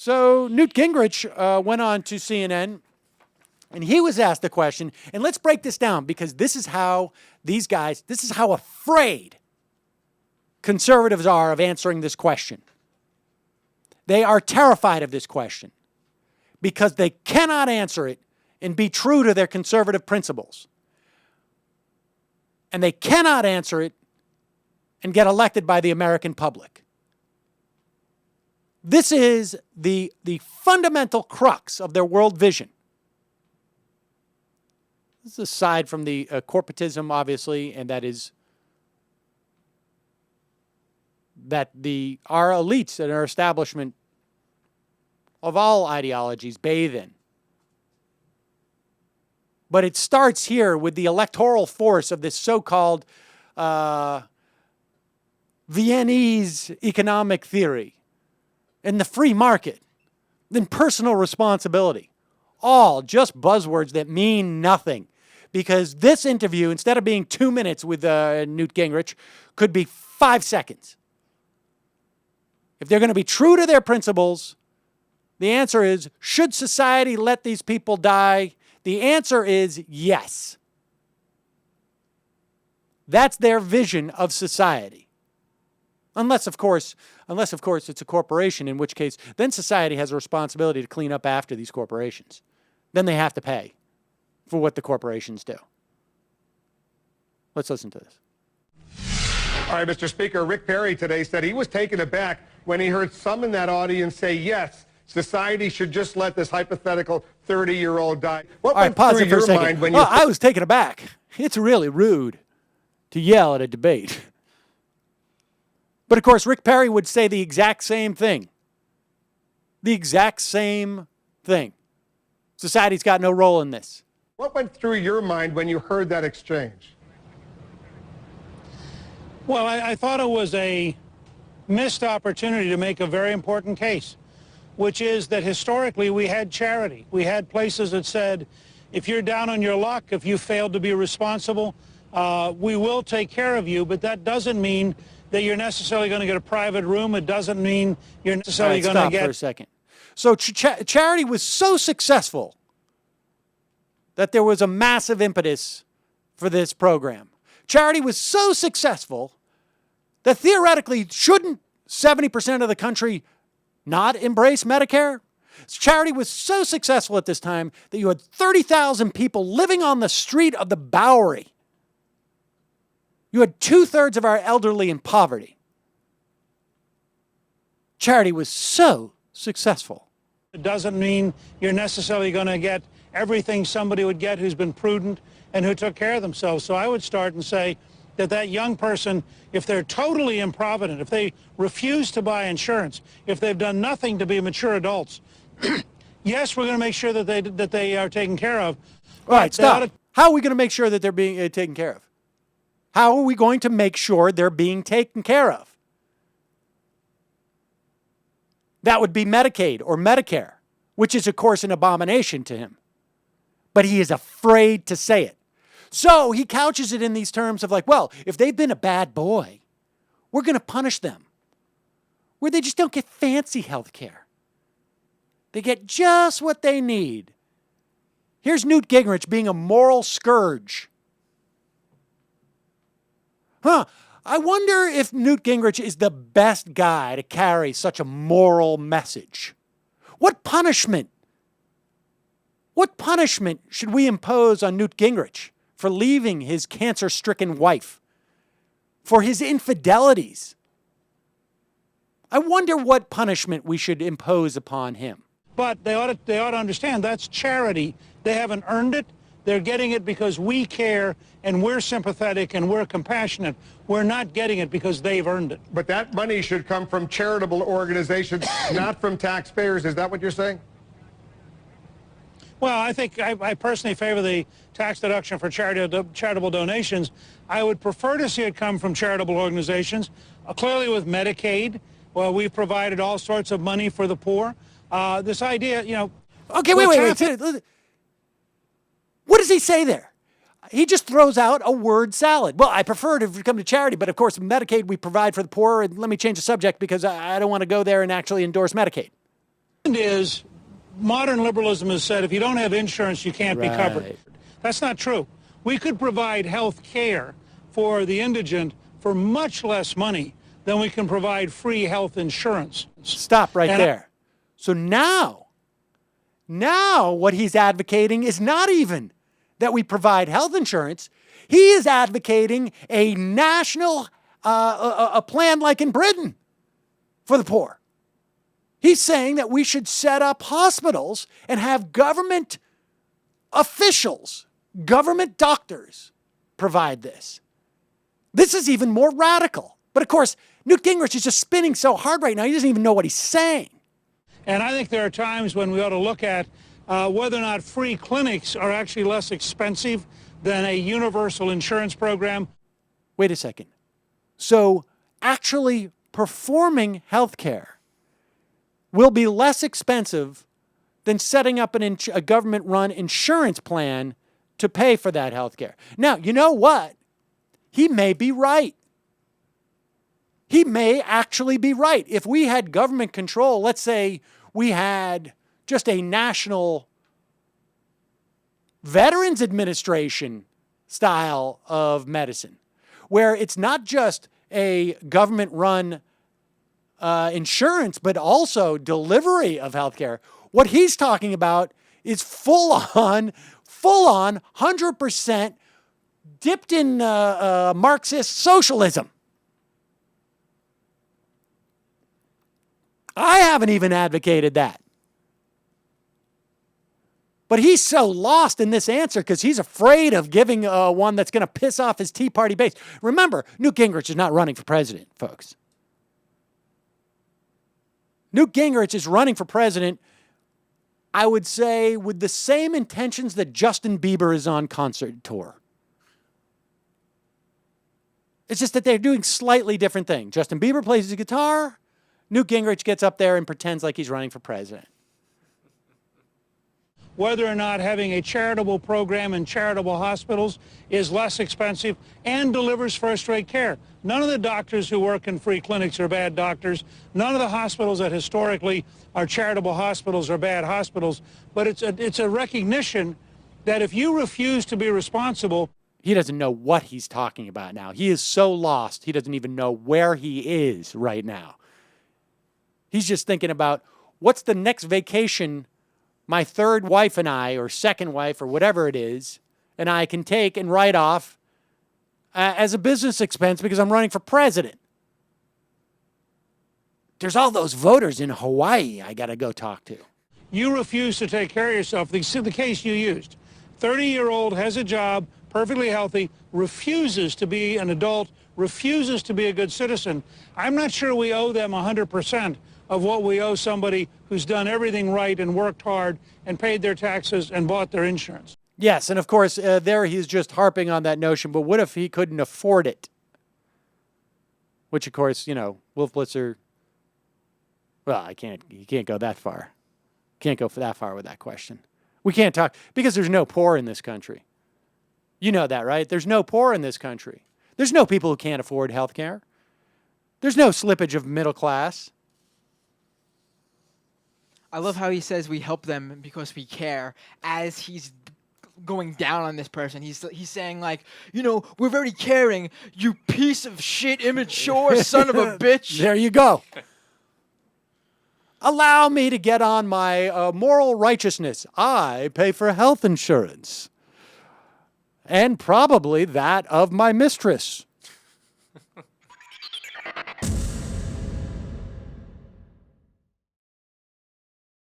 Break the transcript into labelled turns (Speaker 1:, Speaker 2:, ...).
Speaker 1: So Newt Gingrich went on to CNN, and he was asked the question, and let's break this down, because this is how these guys, this is how afraid conservatives are of answering this question. They are terrified of this question because they cannot answer it and be true to their conservative principles. And they cannot answer it and get elected by the American public. This is the fundamental crux of their world vision. This is aside from the corporatism, obviously, and that is that our elites and our establishment of all ideologies bathe in. But it starts here with the electoral force of this so-called Viennese economic theory and the free market, then personal responsibility. All just buzzwords that mean nothing. Because this interview, instead of being 2 minutes with Newt Gingrich, could be 5 seconds. If they're going to be true to their principles, the answer is, should society let these people die? The answer is yes. That's their vision of society. Unless, of course, it's a corporation, in which case, then society has a responsibility to clean up after these corporations. Then they have to pay for what the corporations do. Let's listen to this.
Speaker 2: All right, Mr. Speaker, Rick Perry today said he was taken aback when he heard some in that audience say, yes, society should just let this hypothetical 30-year-old die. What went through your mind when you...
Speaker 1: I was taken aback. It's really rude to yell at a debate. But, of course, Rick Perry would say the exact same thing. The exact same thing. Society's got no role in this.
Speaker 2: What went through your mind when you heard that exchange?
Speaker 3: Well, I thought it was a missed opportunity to make a very important case, which is that historically we had charity. We had places that said, if you're down on your luck, if you failed to be responsible, we will take care of you, but that doesn't mean that you're necessarily going to get a private room. It doesn't mean you're necessarily going to get...
Speaker 1: Stop for a second. So charity was so successful that there was a massive impetus for this program. Charity was so successful that theoretically, shouldn't 70% of the country not embrace Medicare? Charity was so successful at this time that you had 30,000 people living on the street of the Bowery. You had 2/3 of our elderly in poverty. Charity was so successful.
Speaker 3: It doesn't mean you're necessarily going to get everything somebody would get who's been prudent and who took care of themselves. So I would start and say that young person, if they're totally improvident, if they refuse to buy insurance, if they've done nothing to be mature adults, yes, we're going to make sure that they are taken care of.
Speaker 1: All right, stop. How are we going to make sure that they're being taken care of? How are we going to make sure they're being taken care of? That would be Medicaid or Medicare, which is, of course, an abomination to him. But he is afraid to say it. So he couches it in these terms of like, well, if they've been a bad boy, we're going to punish them. Where they just don't get fancy health care. They get just what they need. Here's Newt Gingrich being a moral scourge. I wonder if Newt Gingrich is the best guy to carry such a moral message. What punishment should we impose on Newt Gingrich for leaving his cancer-stricken wife? For his infidelities? I wonder what punishment we should impose upon him.
Speaker 3: But they ought to understand that's charity. They haven't earned it. They're getting it because we care and we're sympathetic and we're compassionate. We're not getting it because they've earned it.
Speaker 2: But that money should come from charitable organizations, not from taxpayers. Is that what you're saying?
Speaker 3: Well, I think I personally favor the tax deduction for charitable donations. I would prefer to see it come from charitable organizations. Clearly with Medicaid, well, we've provided all sorts of money for the poor. This idea, you know...
Speaker 1: Okay, wait. What does he say there? He just throws out a word salad. Well, I prefer to come to charity, but of course, Medicaid we provide for the poor. And let me change the subject because I don't want to go there and actually endorse Medicaid.
Speaker 3: Is modern liberalism has said if you don't have insurance, you can't be covered. That's not true. We could provide health care for the indigent for much less money than we can provide free health insurance.
Speaker 1: Stop right there. So now what he's advocating is not even that we provide health insurance. He is advocating a national a plan like in Britain for the poor. He's saying that we should set up hospitals and have government officials, government doctors provide this. This is even more radical. But of course, Newt Gingrich is just spinning so hard right now, he doesn't even know what he's saying.
Speaker 3: And I think there are times when we ought to look at whether or not free clinics are actually less expensive than a universal insurance program.
Speaker 1: Wait a second. So actually performing health care will be less expensive than setting up a government-run insurance plan to pay for that health care. Now, you know what? He may be right. He may actually be right. If we had government control, let's say we had just a national Veterans Administration style of medicine, where it's not just a government-run insurance, but also delivery of healthcare. What he's talking about is full on, 100% dipped in Marxist socialism. I haven't even advocated that. But he's so lost in this answer because he's afraid of giving one that's going to piss off his Tea Party base. Remember, Newt Gingrich is not running for president, folks. Newt Gingrich is running for president, I would say, with the same intentions that Justin Bieber is on concert tour. It's just that they're doing slightly different things. Justin Bieber plays his guitar. Newt Gingrich gets up there and pretends like he's running for president.
Speaker 3: Whether or not having a charitable program in charitable hospitals is less expensive and delivers first-rate care. None of the doctors who work in free clinics are bad doctors. None of the hospitals that historically are charitable hospitals are bad hospitals. But it's a recognition that if you refuse to be responsible...
Speaker 1: He doesn't know what he's talking about now. He is so lost, he doesn't even know where he is right now. He's just thinking about what's the next vacation my third wife and I, or second wife, or whatever it is, and I can take and write off as a business expense because I'm running for president. There's all those voters in Hawaii I got to go talk to.
Speaker 3: You refuse to take care of yourself. The case you used. 30-year-old has a job, perfectly healthy, refuses to be an adult, refuses to be a good citizen. I'm not sure we owe them 100% of what we owe somebody who's done everything right and worked hard and paid their taxes and bought their insurance.
Speaker 1: Yes, and of course, there he's just harping on that notion, but what if he couldn't afford it? Which, of course, you know, Wolf Blitzer, well, you can't go that far. Can't go that far with that question. We can't talk, because there's no poor in this country. You know that, right? There's no poor in this country. There's no people who can't afford health care. There's no slippage of middle class.
Speaker 4: I love how he says we help them because we care as he's going down on this person. He's saying, like, you know, we're very caring, you piece of shit, immature son of a bitch.
Speaker 1: There you go. Allow me to get on my moral righteousness. I pay for health insurance. And probably that of my mistress.